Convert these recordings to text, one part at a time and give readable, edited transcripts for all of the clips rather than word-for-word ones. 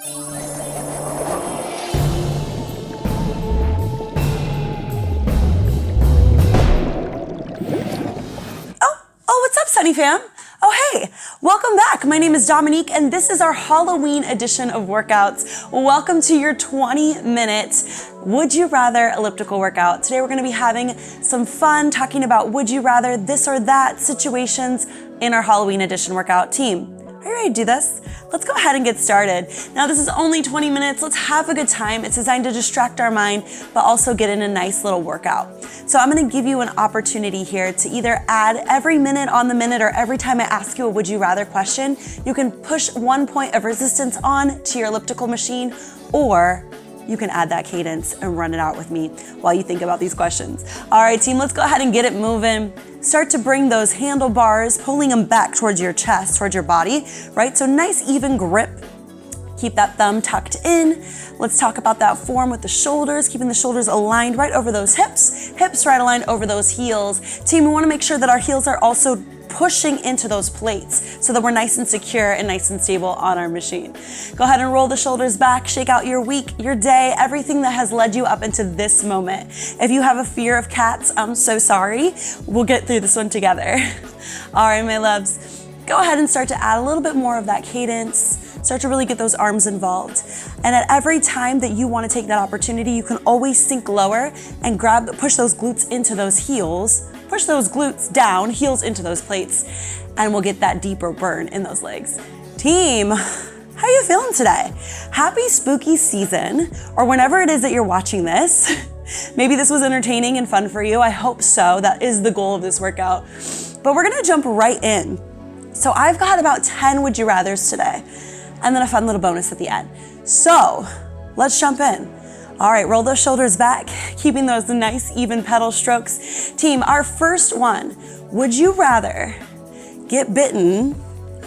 What's up, Sunny Fam? Oh, hey, welcome back. My name is Dominique, and this is our Halloween edition of workouts. Welcome to your 20-minute Would You Rather elliptical workout. Today, we're gonna be having some fun talking about would you rather this or that situations in our Halloween edition workout. Team, are you ready to do this? Let's go ahead and get started. Now, this is only 20 minutes. Let's have a good time. It's designed to distract our mind, but also get in a nice little workout. So I'm gonna give you an opportunity here to either add every minute on the minute or every time I ask you a would you rather question, you can push 1 point of resistance on to your elliptical machine, or you can add that cadence and run it out with me while you think about these questions. All right, team, let's go ahead and get it moving. Start to bring those handlebars, pulling them back towards your chest, towards your body, right? So nice even grip. Keep that thumb tucked in. Let's talk about that form with the shoulders, keeping the shoulders aligned right over those hips right aligned over those heels. Team, we wanna make sure that our heels are also pushing into those plates so that we're nice and secure and nice and stable on our machine. Go ahead and roll the shoulders back, shake out your week, your day, everything that has led you up into this moment. If you have a fear of cats, I'm so sorry. We'll get through this one together. All right, my loves, go ahead and start to add a little bit more of that cadence. Start to really get those arms involved. And at every time that you want to take that opportunity, you can always sink lower and push those glutes into those heels. Push those glutes down, heels into those plates, and we'll get that deeper burn in those legs. Team, how are you feeling today? Happy spooky season, or whenever it is that you're watching this. Maybe this was entertaining and fun for you. I hope so. That is the goal of this workout. But we're gonna jump right in. So I've got about 10 would you rathers today, and then a fun little bonus at the end. So let's jump in. All right, roll those shoulders back, keeping those nice even pedal strokes. Team, our first one, would you rather get bitten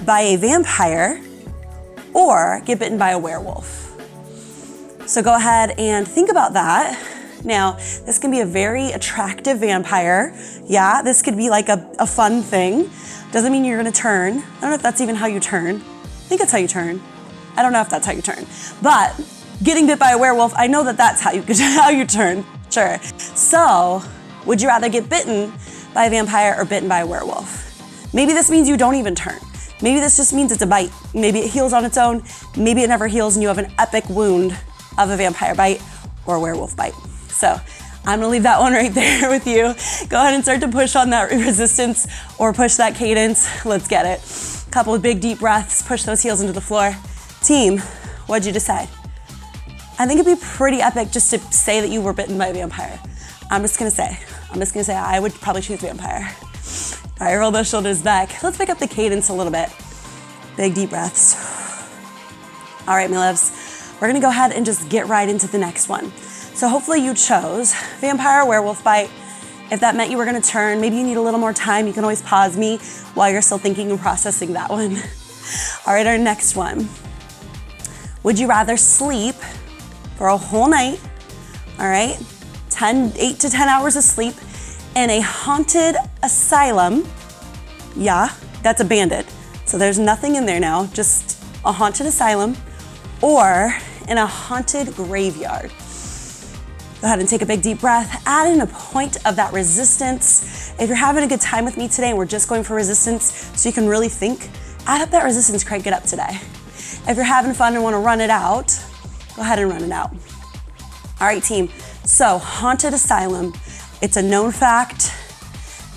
by a vampire or get bitten by a werewolf? So go ahead and think about that. Now, this can be a very attractive vampire. Yeah, this could be like a fun thing. Doesn't mean you're gonna turn. I don't know if that's even how you turn. I think it's how you turn. I don't know if that's how you turn, but getting bit by a werewolf, I know that that's how you turn, sure. So, would you rather get bitten by a vampire or bitten by a werewolf? Maybe this means you don't even turn. Maybe this just means it's a bite. Maybe it heals on its own. Maybe it never heals and you have an epic wound of a vampire bite or a werewolf bite. So, I'm gonna leave that one right there with you. Go ahead and start to push on that resistance or push that cadence. Let's get it. Couple of big deep breaths, push those heels into the floor. Team, what'd you decide? I think it'd be pretty epic just to say that you were bitten by a vampire. I'm just gonna say I would probably choose vampire. All right, roll those shoulders back. Let's pick up the cadence a little bit. Big deep breaths. All right, my loves, we're gonna go ahead and just get right into the next one. So hopefully you chose vampire or werewolf bite. If that meant you were gonna turn, maybe you need a little more time, you can always pause me while you're still thinking and processing that one. All right, our next one. Would you rather sleep for a whole night, all right, 8 to 10 hours of sleep in a haunted asylum? Yeah, that's abandoned. So there's nothing in there now, just a haunted asylum, or in a haunted graveyard. Go ahead and take a big deep breath, add in a point of that resistance. If you're having a good time with me today and we're just going for resistance so you can really think, add up that resistance, crank it up today. If you're having fun and wanna run it out, go ahead and run it out. All right, team, so haunted asylum, it's a known fact.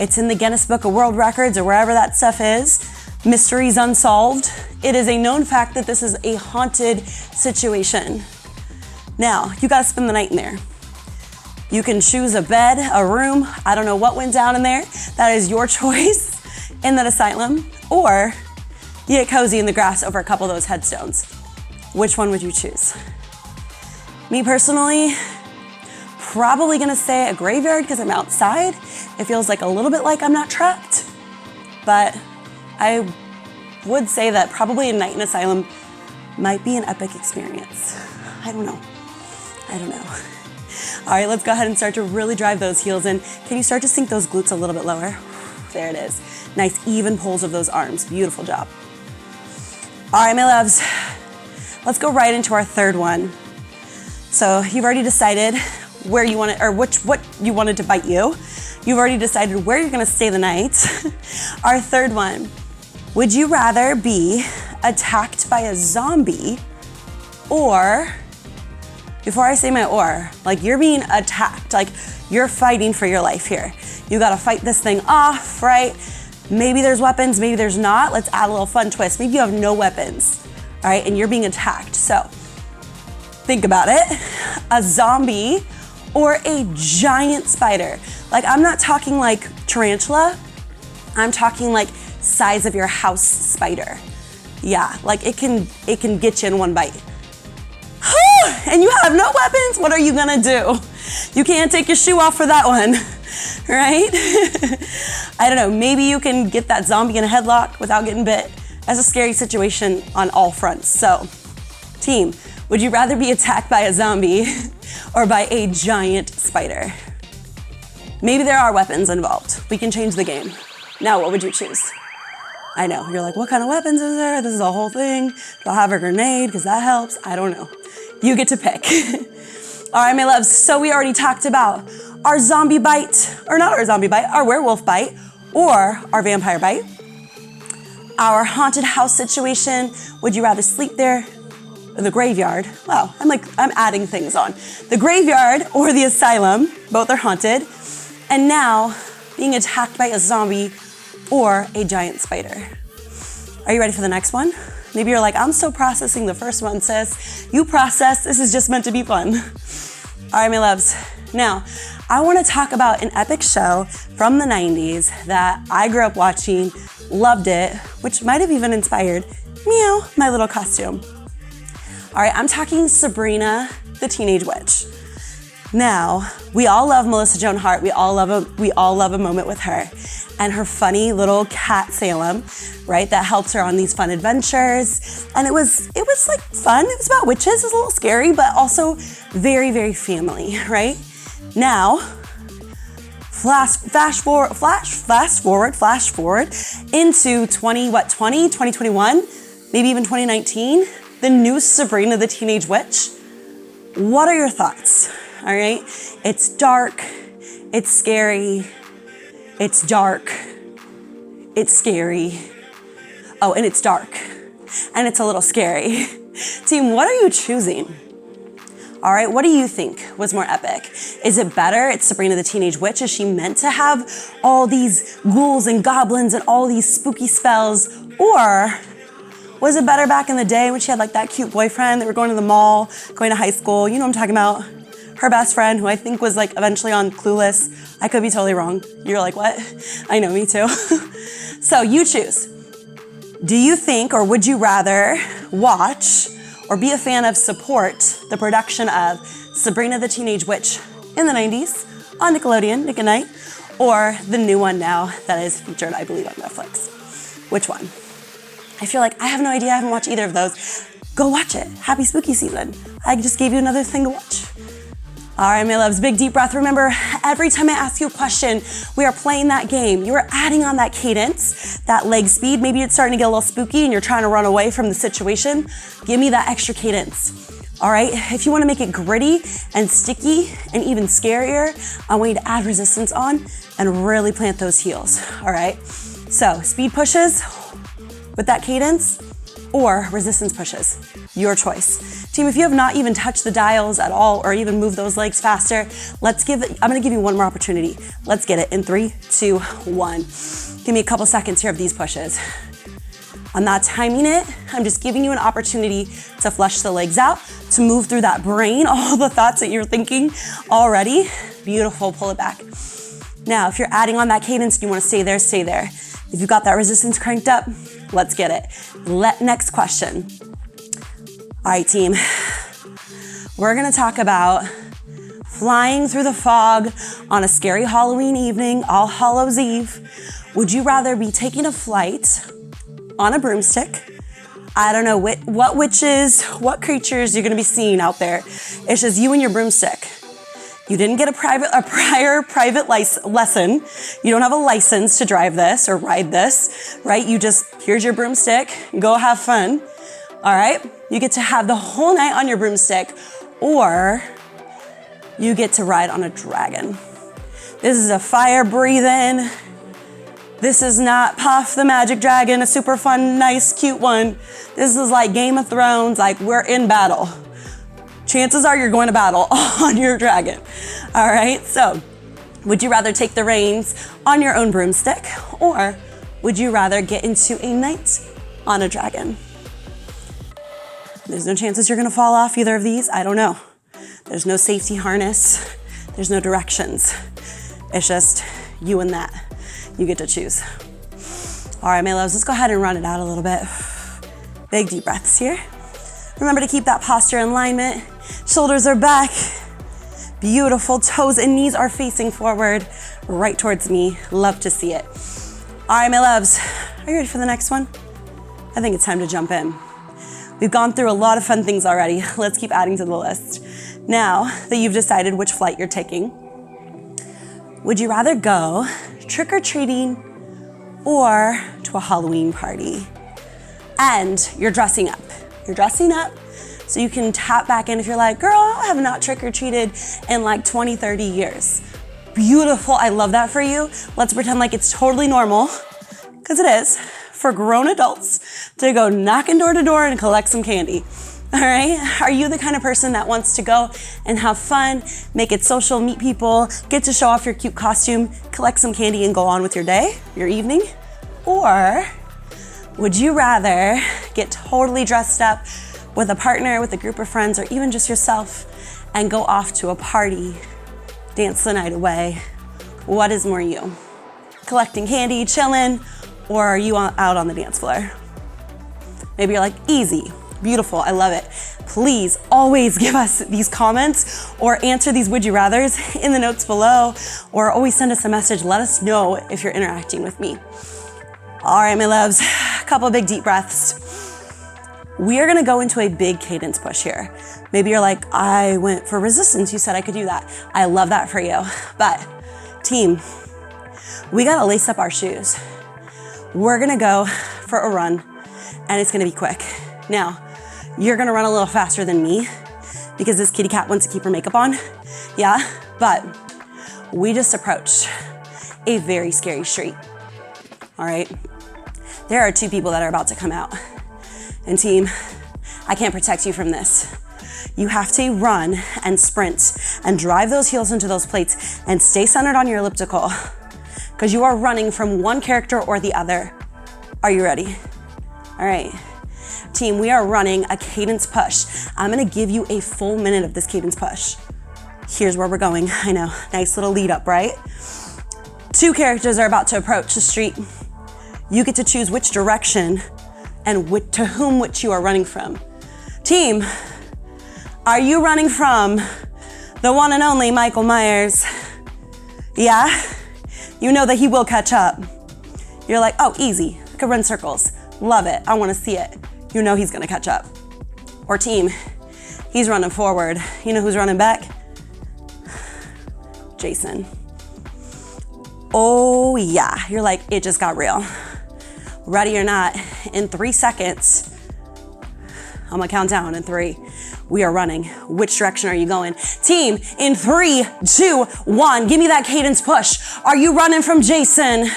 It's in the Guinness Book of World Records or wherever that stuff is. Mysteries unsolved. It is a known fact that this is a haunted situation. Now, you gotta spend the night in there. You can choose a bed, a room, I don't know what went down in there. That is your choice in that asylum. Or you get cozy in the grass over a couple of those headstones. Which one would you choose? Me personally, probably gonna say a graveyard because I'm outside. It feels like a little bit like I'm not trapped. But I would say that probably a night in asylum might be an epic experience. I don't know. All right, let's go ahead and start to really drive those heels in. Can you start to sink those glutes a little bit lower? There it is. Nice even pulls of those arms. Beautiful job. All right, my loves. let's go right into our third one. So you've already decided where you want it, or what you wanted to bite you. You've already decided where you're gonna stay the night. Our third one, would you rather be attacked by a zombie, or, before I say my or, like you're being attacked, like you're fighting for your life here. You gotta fight this thing off, right? Maybe there's weapons, maybe there's not. Let's add a little fun twist. Maybe you have no weapons, all right, and you're being attacked. So think about it, a zombie or a giant spider. Like I'm not talking like tarantula, I'm talking like size of your house spider. Yeah, like it can get you in one bite. And you have no weapons, what are you gonna do? You can't take your shoe off for that one, right? I don't know, maybe you can get that zombie in a headlock without getting bit. That's a scary situation on all fronts. So, team, would you rather be attacked by a zombie or by a giant spider? Maybe there are weapons involved. We can change the game. Now, what would you choose? I know, you're like, what kind of weapons is there? This is a whole thing. Do I have a grenade? Because that helps. I don't know. You get to pick. All right, my loves, so we already talked about our zombie bite, or not our zombie bite, our werewolf bite, or our vampire bite. Our haunted house situation, would you rather sleep there? Or the graveyard? Wow, I'm adding things on. The graveyard or the asylum, both are haunted. And now, being attacked by a zombie or a giant spider. Are you ready for the next one? Maybe you're like, I'm still processing the first one, sis. You process, this is just meant to be fun. All right, my loves. Now, I wanna talk about an epic show from the 90s that I grew up watching, loved it, which might have even inspired, meow, my little costume. All right, I'm talking Sabrina, the Teenage Witch. Now, we all love Melissa Joan Hart. We all love a moment with her and her funny little cat Salem, right? That helps her on these fun adventures. And it was like fun. It was about witches. It was a little scary, but also very, very family, right? Now, flash forward into 2021, maybe even 2019, the new Sabrina the Teenage Witch. What are your thoughts? All right, it's dark, it's scary, it's dark, it's scary. Oh, and it's dark, and it's a little scary. Team, what are you choosing? All right, what do you think was more epic? Is it better? It's Sabrina the Teenage Witch. Is she meant to have all these ghouls and goblins and all these spooky spells? Or was it better back in the day when she had like that cute boyfriend that were going to the mall, going to high school? You know what I'm talking about? Her best friend, who I think was like eventually on Clueless. I could be totally wrong. You're like, what? I know, me too. So you choose. Do you think, or would you rather watch or be a fan of, support the production of Sabrina the Teenage Witch in the 90s on Nickelodeon, Nick at Night, or the new one now that is featured, I believe, on Netflix? Which one? If you're like, I have no idea, I haven't watched either of those, go watch it. Happy spooky season. I just gave you another thing to watch. All right, my loves, big deep breath. Remember, every time I ask you a question, we are playing that game. You are adding on that cadence, that leg speed. Maybe it's starting to get a little spooky and you're trying to run away from the situation. Give me that extra cadence. All right, if you wanna make it gritty and sticky and even scarier, I want you to add resistance on and really plant those heels, all right? So speed pushes with that cadence, or resistance pushes, your choice. Team, if you have not even touched the dials at all or even moved those legs faster, I'm gonna give you one more opportunity. Let's get it in 3, 2, 1. Give me a couple seconds here of these pushes. I'm not timing it, I'm just giving you an opportunity to flush the legs out, to move through that brain, all the thoughts that you're thinking already. Beautiful, pull it back. Now, if you're adding on that cadence and you wanna stay there, stay there. If you've got that resistance cranked up, let's get it. Next question. All right, team. We're gonna talk about flying through the fog on a scary Halloween evening, All Hallows Eve. Would you rather be taking a flight on a broomstick? I don't know what witches, what creatures you're gonna be seeing out there. It's just you and your broomstick. You didn't get a prior private lesson. You don't have a license to drive this or ride this, right? You just, here's your broomstick, go have fun. All right, you get to have the whole night on your broomstick, or you get to ride on a dragon. This is a fire breathing. This is not Puff the Magic Dragon, a super fun, nice, cute one. This is like Game of Thrones, like we're in battle. Chances are you're going to battle on your dragon. All right, so would you rather take the reins on your own broomstick, or would you rather get into a night on a dragon? There's no chances you're gonna fall off either of these, I don't know. There's no safety harness, there's no directions. It's just you and that. You get to choose. All right, my loves, let's go ahead and run it out a little bit. Big deep breaths here. Remember to keep that posture in alignment. Shoulders are back. Beautiful, toes and knees are facing forward, right towards me. Love to see it. All right, my loves, are you ready for the next one? I think it's time to jump in. We've gone through a lot of fun things already. Let's keep adding to the list. Now that you've decided which flight you're taking, would you rather go trick-or-treating or to a Halloween party? And you're dressing up. You're dressing up so you can tap back in if you're like, girl, I have not trick-or-treated in like 20, 30 years. Beautiful, I love that for you. Let's pretend like it's totally normal, because it is, for grown adults to go knocking door to door and collect some candy. All right, are you the kind of person that wants to go and have fun, make it social, meet people, get to show off your cute costume, collect some candy and go on with your day, your evening? Or would you rather get totally dressed up with a partner, with a group of friends, or even just yourself and go off to a party, dance the night away? What is more you? Collecting candy, chilling, or are you out on the dance floor? Maybe you're like, easy, beautiful, I love it. Please always give us these comments or answer these would you rathers in the notes below, or always send us a message. Let us know if you're interacting with me. All right, my loves, a couple big deep breaths. We are gonna go into a big cadence push here. Maybe you're like, I went for resistance, you said I could do that. I love that for you. But team, we gotta lace up our shoes. We're gonna go for a run and it's gonna be quick. Now, you're gonna run a little faster than me because this kitty cat wants to keep her makeup on. Yeah, but we just approached a very scary street. All right, there are two people that are about to come out. And team, I can't protect you from this. You have to run and sprint and drive those heels into those plates and stay centered on your elliptical, because you are running from one character or the other. Are you ready? All right, team, we are running a cadence push. I'm gonna give you a full minute of this cadence push. Here's where we're going. I know, nice little lead up, right? Two characters are about to approach the street. You get to choose which direction and to whom which you are running from. Team, are you running from the one and only Michael Myers? Yeah? You know that he will catch up. You're like, oh, easy, I could run circles. Love it, I wanna see it. You know he's gonna catch up. Or team, he's running forward. You know who's running back? Jason. Oh yeah, you're like, it just got real. Ready or not, in 3 seconds, I'm gonna count down in 3. We are running. Which direction are you going? Team, in 3, 2, 1, give me that cadence push. Are you running from Jason?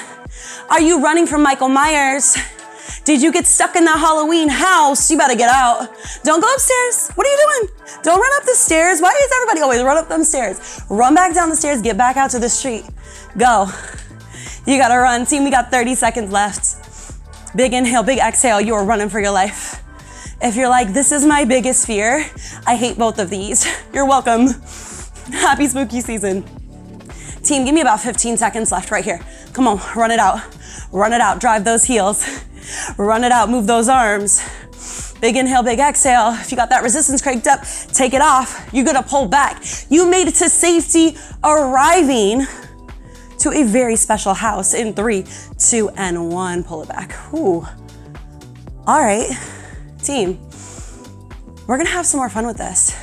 Are you running from Michael Myers? Did you get stuck in that Halloween house? You better get out. Don't go upstairs. What are you doing? Don't run up the stairs. Why does everybody always run up them stairs? Run back down the stairs, get back out to the street. Go. You gotta run. Team, we got 30 seconds left. Big inhale, big exhale, you are running for your life. If you're like, this is my biggest fear, I hate both of these, you're welcome. Happy spooky season. Team, give me about 15 seconds left right here. Come on, run it out. Run it out, drive those heels. Run it out, move those arms. Big inhale, big exhale. If you got that resistance cranked up, take it off. You're gonna pull back. You made it to safety, arriving to a very special house in 3, 2, and 1. Pull it back. Ooh. All right, team, we're gonna have some more fun with this.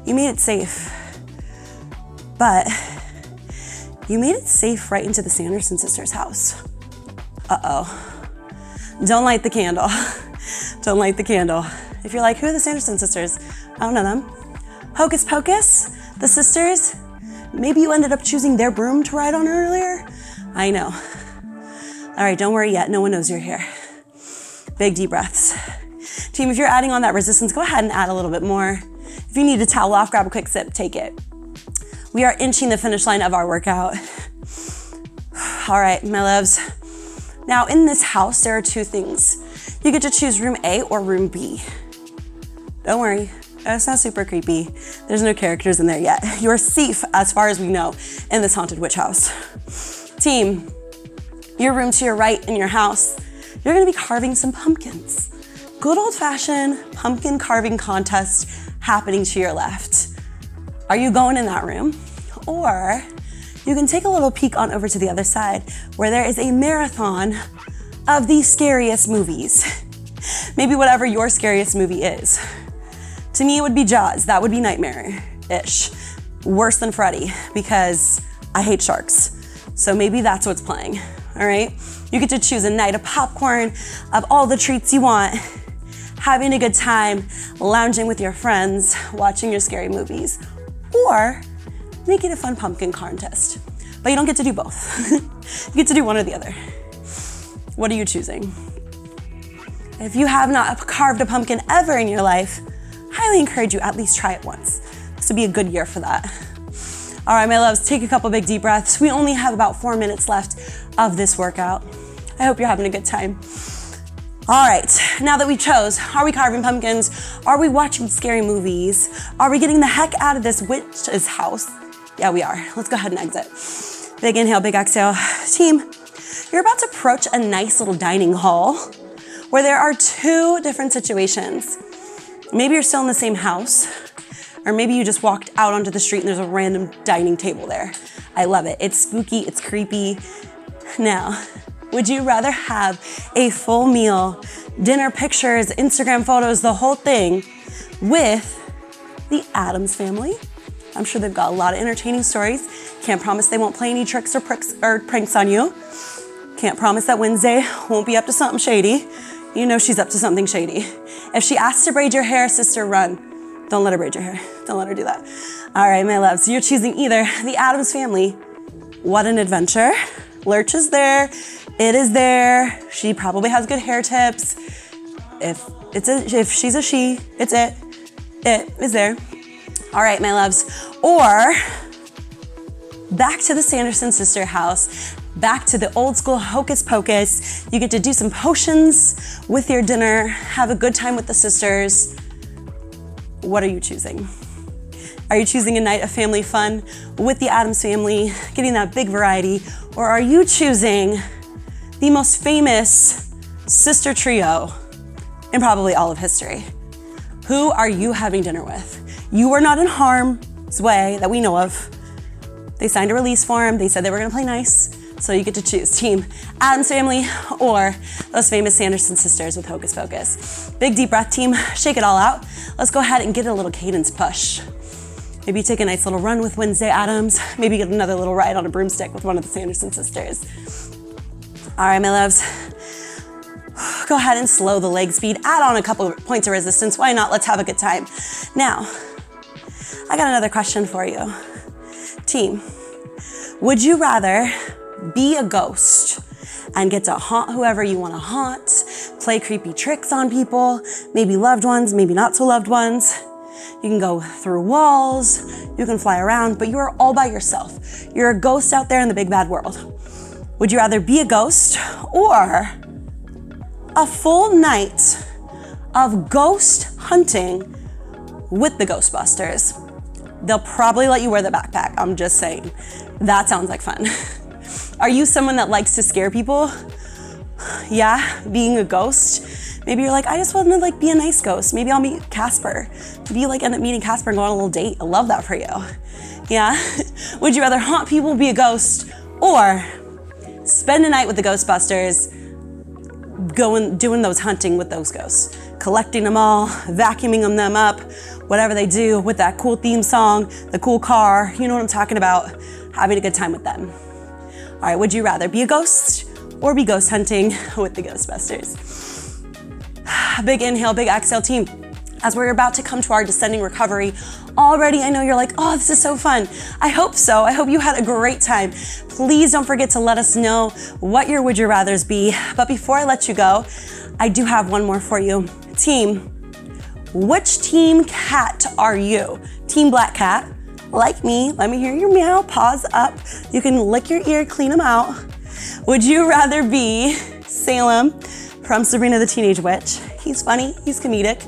You made it safe, but you made it safe right into the Sanderson sisters' house. Uh-oh. Don't light the candle. Don't light the candle. If you're like, who are the Sanderson sisters? I don't know them. Hocus Pocus, the sisters. Maybe you ended up choosing their broom to ride on earlier. I know. All right, don't worry yet. No one knows you're here. Big deep breaths. Team, if you're adding on that resistance, go ahead and add a little bit more. If you need a towel off, grab a quick sip, take it. We are inching the finish line of our workout. All right, my loves. Now in this house, there are two things. You get to choose room A or room B. Don't worry, it's not super creepy. There's no characters in there yet. You are safe as far as we know in this haunted witch house. Team, your room to your right in your house, you're gonna be carving some pumpkins. Good old-fashioned pumpkin carving contest happening to your left. Are you going in that room? Or you can take a little peek on over to the other side where there is a marathon of the scariest movies. Maybe whatever your scariest movie is. To me, it would be Jaws. That would be nightmare-ish. Worse than Freddy because I hate sharks. So maybe that's what's playing, all right? You get to choose a night of popcorn, of all the treats you want, having a good time, lounging with your friends, watching your scary movies, or making a fun pumpkin contest. But you don't get to do both. You get to do one or the other. What are you choosing? If you have not carved a pumpkin ever in your life, highly encourage you at least try it once. This would be a good year for that. All right, my loves, take a couple big deep breaths. We only have about 4 minutes left of this workout. I hope you're having a good time. All right, now that we chose, are we carving pumpkins? Are we watching scary movies? Are we getting the heck out of this witch's house? Yeah, we are. Let's go ahead and exit. Big inhale, big exhale. Team, you're about to approach a nice little dining hall where there are two different situations. Maybe you're still in the same house, or maybe you just walked out onto the street and there's a random dining table there. I love it. It's spooky, it's creepy. Now, would you rather have a full meal, dinner pictures, Instagram photos, the whole thing with the Addams family? I'm sure they've got a lot of entertaining stories. Can't promise they won't play any tricks or pranks on you. Can't promise that Wednesday won't be up to something shady. You know she's up to something shady. If she asks to braid your hair, sister, run. Don't let her braid your hair. Don't let her do that. All right, my loves, you're choosing either the Addams family. What an adventure. Lurch is there. It is there. She probably has good hair tips. If she's a she, it's it. It is there. All right, my loves. Or back to the Sanderson sister house, back to the old school hocus pocus. You get to do some potions with your dinner, have a good time with the sisters. What are you choosing? Are you choosing a night of family fun with the Addams family, getting that big variety? Or are you choosing the most famous sister trio in probably all of history? Who are you having dinner with? You are not in harm's way that we know of. They signed a release form. They said they were gonna play nice. So you get to choose team Addams family or those famous Sanderson sisters with Hocus Pocus. Big deep breath, team, shake it all out. Let's go ahead and get a little cadence push. Maybe take a nice little run with Wednesday Addams. Maybe get another little ride on a broomstick with one of the Sanderson sisters. All right, my loves. Go ahead and slow the leg speed. Add on a couple of points of resistance. Why not? Let's have a good time. Now, I got another question for you. Team, would you rather be a ghost and get to haunt whoever you want to haunt, play creepy tricks on people, maybe loved ones, maybe not so loved ones? You can go through walls, you can fly around, but you are all by yourself. You're a ghost out there in the big bad world. Would you rather be a ghost or a full night of ghost hunting with the Ghostbusters? They'll probably let you wear the backpack, I'm just saying. That sounds like fun. Are you someone that likes to scare people? Yeah, being a ghost. Maybe you're like, I just want to be a nice ghost. Maybe I'll meet Casper. Maybe you end up meeting Casper and go on a little date. I love that for you. Yeah? Would you rather haunt people, be a ghost, or spend a night with the Ghostbusters, doing those hunting with those ghosts, collecting them all, vacuuming them up, whatever they do with that cool theme song, the cool car, you know what I'm talking about, having a good time with them. All right, would you rather be a ghost or be ghost hunting with the Ghostbusters? Big inhale, big exhale, team. as we're about to come to our descending recovery. Already, I know you're like, oh, this is so fun. I hope so. I hope you had a great time. Please don't forget to let us know what your would you rathers be. But before I let you go, I do have one more for you. Team, which team cat are you? Team black cat, like me. Let me hear your meow, paws up. You can lick your ear, clean them out. Would you rather be Salem from Sabrina the Teenage Witch? He's funny, he's comedic.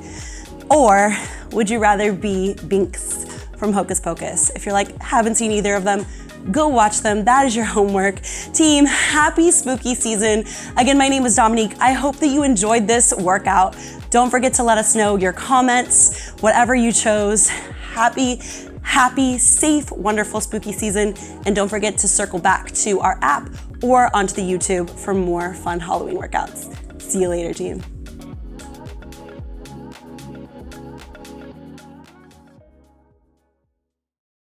Or would you rather be Binks from Hocus Pocus? If you're like, haven't seen either of them, go watch them. That is your homework. Team, happy spooky season. Again, my name is Dominique. I hope that you enjoyed this workout. Don't forget to let us know your comments, whatever you chose. Happy, safe, wonderful spooky season. And don't forget to circle back to our app or onto the YouTube for more fun Halloween workouts. See you later, team.